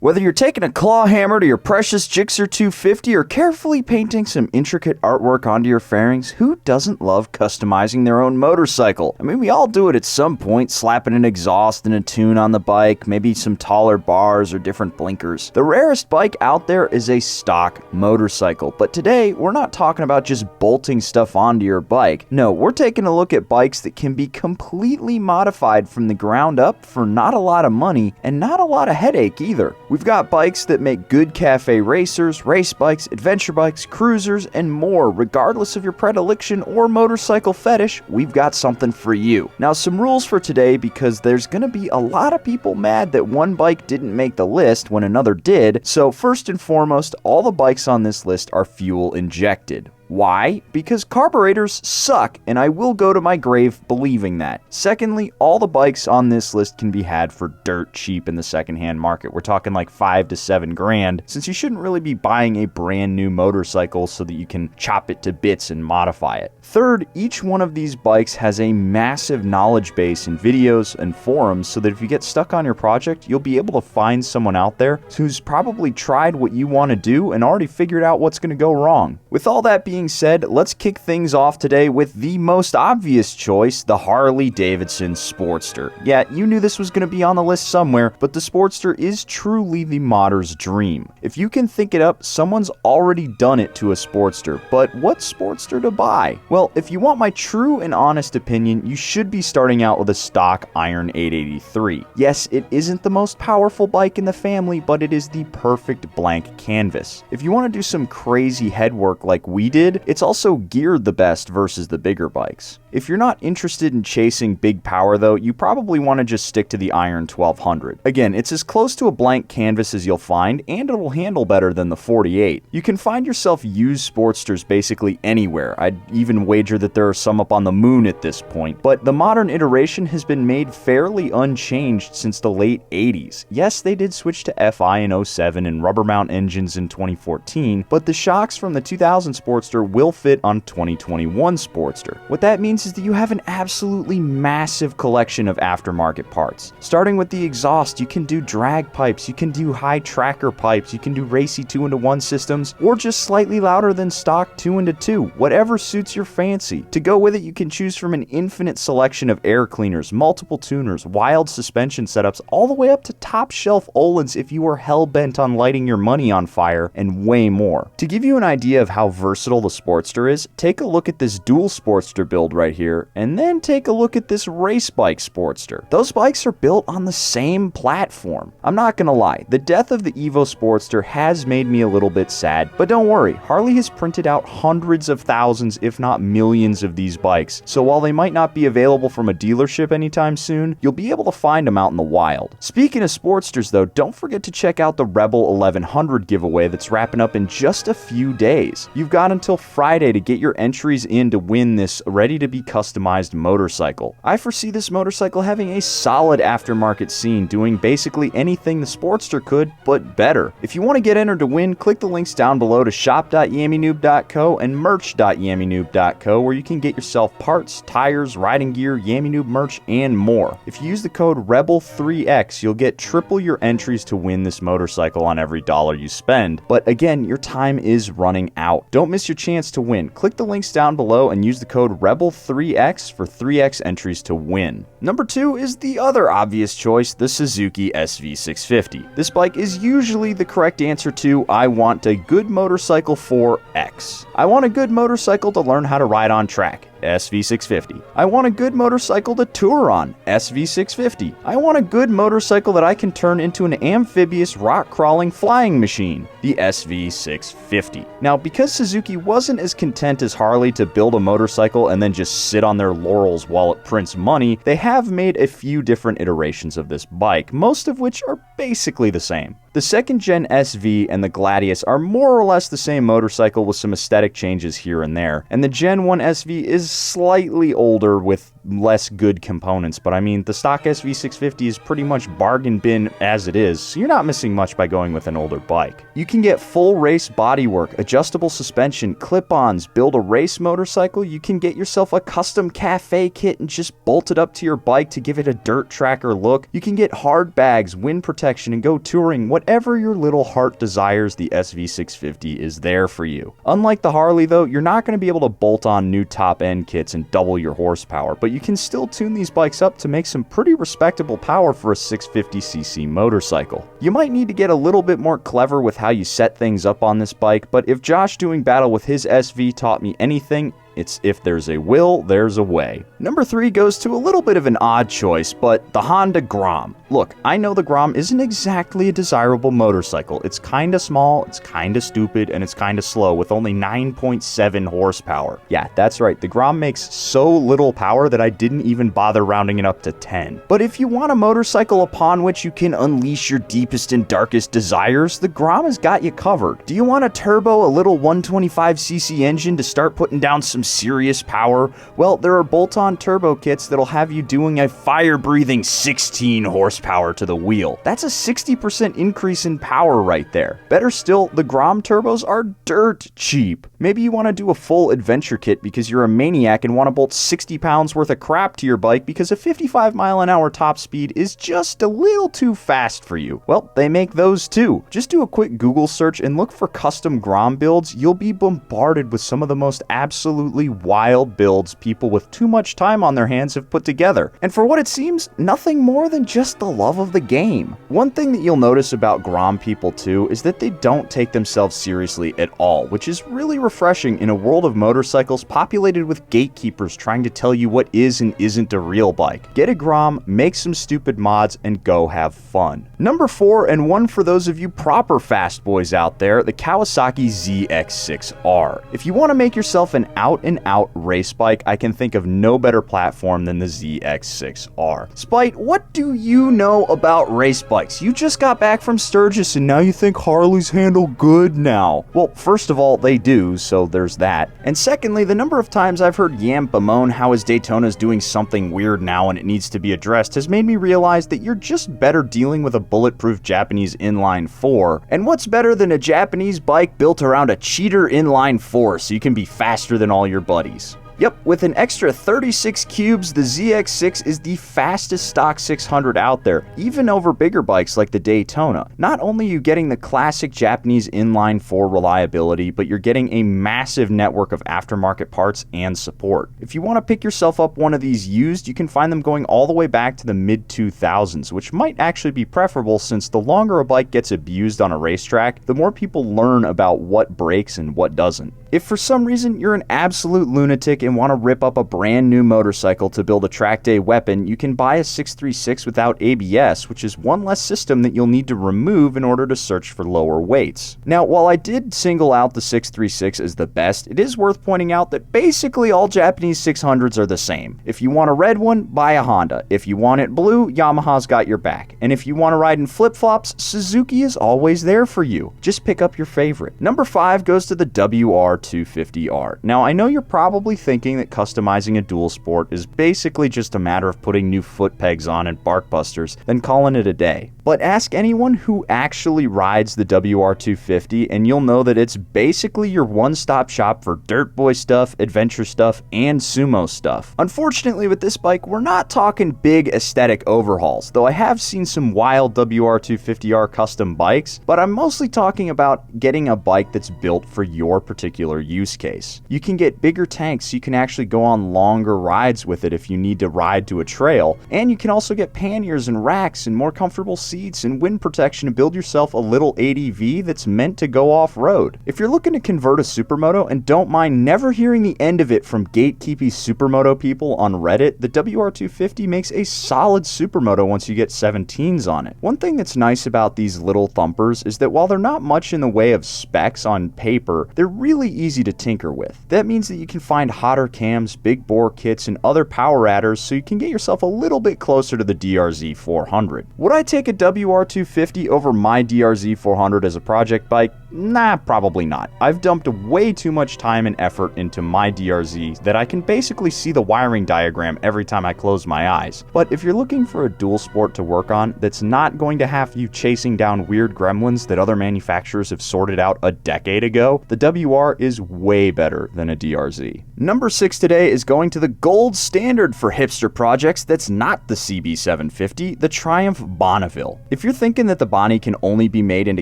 Whether you're taking a claw hammer to your precious Gixxer 250 or carefully painting some intricate artwork onto your fairings, who doesn't love customizing their own motorcycle? I mean, we all do it at some point, slapping an exhaust and a tune on the bike, maybe some taller bars or different blinkers. The rarest bike out there is a stock motorcycle, but today we're not talking about just bolting stuff onto your bike. No, we're taking a look at bikes that can be completely modified from the ground up for not a lot of money and not a lot of headache either. We've got bikes that make good cafe racers, race bikes, adventure bikes, cruisers, and more. Regardless of your predilection or motorcycle fetish, we've got something for you. Now, some rules for today, because there's going to be a lot of people mad that one bike didn't make the list when another did. So first and foremost, all the bikes on this list are fuel injected. Why? Because carburetors suck, and I will go to my grave believing that. Secondly, all the bikes on this list can be had for dirt cheap in the secondhand market. We're talking like $5 to $7 grand, since you shouldn't really be buying a brand new motorcycle so that you can chop it to bits and modify it. Third, each one of these bikes has a massive knowledge base in videos and forums, so that if you get stuck on your project, you'll be able to find someone out there who's probably tried what you want to do and already figured out what's going to go wrong. With all that being said, let's kick things off today with the most obvious choice, the Harley Davidson Sportster. Yeah, you knew this was going to be on the list somewhere, but the Sportster is truly the modder's dream. If you can think it up, someone's already done it to a Sportster, but what Sportster to buy? Well, if you want my true and honest opinion, you should be starting out with a stock Iron 883. Yes, it isn't the most powerful bike in the family, but it is the perfect blank canvas. If you want to do some crazy headwork like we did, it's also geared the best versus the bigger bikes. If you're not interested in chasing big power though, you probably want to just stick to the Iron 1200. Again, it's as close to a blank canvas as you'll find, and it'll handle better than the 48. You can find yourself used Sportsters basically anywhere. I'd even wager that there are some up on the moon at this point, but the modern iteration has been made fairly unchanged since the late 80s. Yes, they did switch to FI in 07 and rubber mount engines in 2014, but the shocks from the 2000 Sportster will fit on 2021 Sportster. What that means is that you have an absolutely massive collection of aftermarket parts. Starting with the exhaust, you can do drag pipes, you can do high tracker pipes, you can do racy 2-into-1 systems, or just slightly louder than stock 2-into-2, whatever suits your fancy. To go with it, you can choose from an infinite selection of air cleaners, multiple tuners, wild suspension setups, all the way up to top shelf Öhlins if you are hell-bent on lighting your money on fire, and way more. To give you an idea of how versatile the Sportster is, take a look at this dual Sportster build right here, and then take a look at this race bike Sportster. Those bikes are built on the same platform. I'm not gonna lie, the death of the Evo Sportster has made me a little bit sad, but don't worry, Harley has printed out hundreds of thousands, if not millions of these bikes, so while they might not be available from a dealership anytime soon, you'll be able to find them out in the wild. Speaking of Sportsters though, don't forget to check out the Rebel 1100 giveaway that's wrapping up in just a few days. You've got until Friday to get your entries in to win this ready-to-be customized motorcycle. I foresee this motorcycle having a solid aftermarket scene, doing basically anything the Sportster could, but better. If you want to get entered to win, click the links down below to shop.yammienoob.co and merch.yammienoob.co, where you can get yourself parts, tires, riding gear, Yammie Noob merch, and more. If you use the code REBEL3X, you'll get triple your entries to win this motorcycle on every dollar you spend. But again, your time is running out. Don't miss your chance to win. Click the links down below and use the code REBEL3X for 3X entries to win. Number 2 is the other obvious choice, the Suzuki SV650. This bike is usually the correct answer to I want a good motorcycle for X. I want a good motorcycle to learn how to ride on track. SV650. I want a good motorcycle to tour on. SV650. I want a good motorcycle that I can turn into an amphibious rock-crawling flying machine. The SV650. Now, because Suzuki wasn't as content as Harley to build a motorcycle and then just sit on their laurels while it prints money, they have made a few different iterations of this bike, most of which are basically the same. The second gen SV and the Gladius are more or less the same motorcycle with some aesthetic changes here and there, and the Gen 1 SV is slightly older with less good components, but I mean, the stock SV650 is pretty much bargain bin as it is, so you're not missing much by going with an older bike. You can get full race bodywork, adjustable suspension, clip-ons, build a race motorcycle. You can get yourself a custom cafe kit and just bolt it up to your bike to give it a dirt tracker look. You can get hard bags, wind protection, and go touring. Whatever your little heart desires, the SV650 is there for you. Unlike the Harley though, you're not going to be able to bolt on new top-end kits and double your horsepower, but you can still tune these bikes up to make some pretty respectable power for a 650cc motorcycle. You might need to get a little bit more clever with how you set things up on this bike, but if Josh doing battle with his SV taught me anything, it's if there's a will, there's a way. Number 3 goes to a little bit of an odd choice, but the Honda Grom. Look, I know the Grom isn't exactly a desirable motorcycle. It's kinda small, it's kinda stupid, and it's kinda slow with only 9.7 horsepower. Yeah, that's right, the Grom makes so little power that I didn't even bother rounding it up to 10. But if you want a motorcycle upon which you can unleash your deepest and darkest desires, the Grom has got you covered. Do you want a turbo, a little 125cc engine to start putting down some serious power? Well, there are bolt-on turbo kits that'll have you doing a fire-breathing 16 horsepower to the wheel. That's a 60% increase in power right there. Better still, the Grom turbos are dirt cheap. Maybe you want to do a full adventure kit because you're a maniac and want to bolt 60 pounds worth of crap to your bike because a 55-mile-an-hour top speed is just a little too fast for you. Well, they make those too. Just do a quick Google search and look for custom Grom builds. You'll be bombarded with some of the most absolutely wild builds people with too much time on their hands have put together. And for what it seems, nothing more than just the love of the game. One thing that you'll notice about Grom people too is that they don't take themselves seriously at all, which is really refreshing in a world of motorcycles populated with gatekeepers trying to tell you what is and isn't a real bike. Get a Grom, make some stupid mods, and go have fun. Number 4, and one for those of you proper fast boys out there, the Kawasaki ZX6R. If you want to make yourself an out-and-out race bike, I can think of no better platform than the ZX6R. Spite, what do you know about race bikes? You just got back from Sturgis and now you think Harleys handle good now. Well, first of all, they do, so there's that. And secondly, the number of times I've heard Yam bemoan how his Daytona's doing something weird now and it needs to be addressed has made me realize that you're just better dealing with a bulletproof Japanese inline 4. And what's better than a Japanese bike built around a cheater inline 4 so you can be faster than all your buddies? Yep, with an extra 36 cubes, the ZX6 is the fastest stock 600 out there, even over bigger bikes like the Daytona. Not only are you getting the classic Japanese inline 4 reliability, but you're getting a massive network of aftermarket parts and support. If you want to pick yourself up one of these used, you can find them going all the way back to the mid-2000s, which might actually be preferable since the longer a bike gets abused on a racetrack, the more people learn about what breaks and what doesn't. If for some reason you're an absolute lunatic and want to rip up a brand new motorcycle to build a track day weapon, you can buy a 636 without ABS, which is one less system that you'll need to remove in order to search for lower weights. Now, while I did single out the 636 as the best, it is worth pointing out that basically all Japanese 600s are the same. If you want a red one, buy a Honda. If you want it blue, Yamaha's got your back. And if you want to ride in flip-flops, Suzuki is always there for you. Just pick up your favorite. Number 5 goes to the WR250R. Now, I know you're probably thinking that customizing a dual sport is basically just a matter of putting new foot pegs on and bark busters, then calling it a day. But ask anyone who actually rides the WR250 and you'll know that it's basically your one-stop shop for dirt boy stuff, adventure stuff, and sumo stuff. Unfortunately with this bike, we're not talking big aesthetic overhauls, though I have seen some wild WR250R custom bikes, but I'm mostly talking about getting a bike that's built for your particular use case. You can get bigger tanks so you can actually go on longer rides with it if you need to ride to a trail, and you can also get panniers and racks and more comfortable seats and wind protection to build yourself a little ADV that's meant to go off-road. If you're looking to convert a supermoto and don't mind never hearing the end of it from gatekeepy supermoto people on Reddit, the WR250 makes a solid supermoto once you get 17s on it. One thing that's nice about these little thumpers is that while they're not much in the way of specs on paper, they're really easy to tinker with. That means that you can find hotter cams, big bore kits, and other power adders so you can get yourself a little bit closer to the DRZ 400. Would I take a WR250 over my DRZ 400 as a project bike? Nah, probably not. I've dumped way too much time and effort into my DRZ that I can basically see the wiring diagram every time I close my eyes. But if you're looking for a dual sport to work on that's not going to have you chasing down weird gremlins that other manufacturers have sorted out a decade ago, the WR is way better than a DRZ. Number 6 today is going to the gold standard for hipster projects that's not the CB750, the Triumph Bonneville. If you're thinking that the Bonnie can only be made into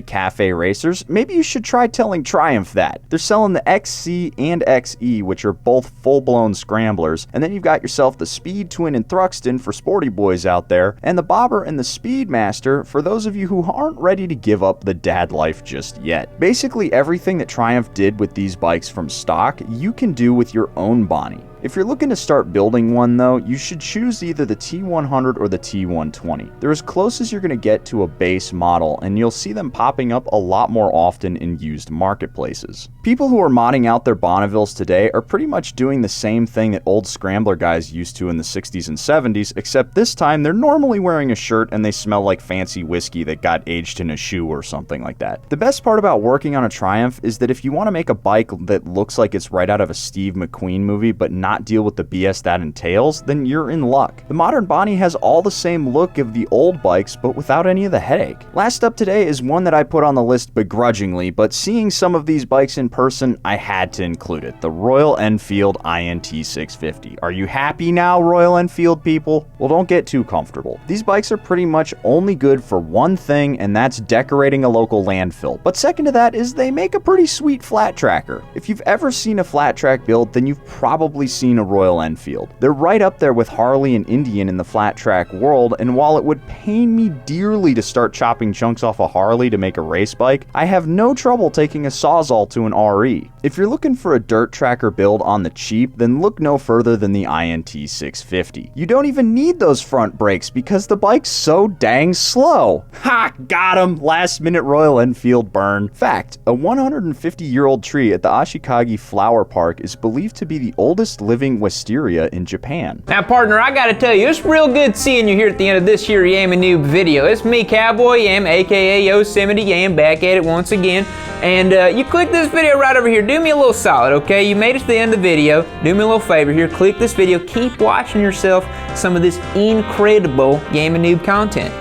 cafe racers, maybe you should try telling Triumph that. They're selling the XC and XE, which are both full-blown scramblers, and then you've got yourself the Speed Twin and Thruxton for sporty boys out there, and the Bobber and the Speedmaster for those of you who aren't ready to give up the dad life just yet. Basically everything that Triumph did with these bikes from stock, you can do with your own Bonnie. If you're looking to start building one though, you should choose either the T100 or the T120. They're as close as you're going to get to a base model, and you'll see them popping up a lot more often in used marketplaces. People who are modding out their Bonnevilles today are pretty much doing the same thing that old scrambler guys used to in the 60s and 70s, except this time they're normally wearing a shirt and they smell like fancy whiskey that got aged in a shoe or something like that. The best part about working on a Triumph is that if you want to make a bike that looks like it's right out of a Steve McQueen movie but not deal with the BS that entails, then you're in luck. The modern Bonnie has all the same look of the old bikes, but without any of the headache. Last up today is one that I put on the list begrudgingly, but seeing some of these bikes in person, I had to include it. The Royal Enfield INT 650. Are you happy now, Royal Enfield people? Well, don't get too comfortable. These bikes are pretty much only good for one thing, and that's decorating a local landfill. But second to that is they make a pretty sweet flat tracker. If you've ever seen a flat track build, then you've probably seen a Royal Enfield. They're right up there with Harley and Indian in the flat track world, and while it would pain me dearly to start chopping chunks off a Harley to make a race bike, I have no trouble taking a Sawzall to an RE. If you're looking for a dirt tracker build on the cheap, then look no further than the INT 650. You don't even need those front brakes because the bike's so dang slow. Ha! Got him! Last minute Royal Enfield burn. Fact, a 150-year-old tree at the Ashikagi Flower Park is believed to be the oldest living wisteria in Japan. Now partner, I gotta tell you, it's real good seeing you here at the end of this here Yammie Noob video. It's me, Cowboy Yam, aka Yosemite Yam, back at it once again. And you click this video right over here. Do me a little solid, okay? You made it to the end of the video. Do me a little favor here. Click this video. Keep watching yourself some of this incredible Yammie Noob content.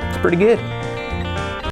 It's pretty good.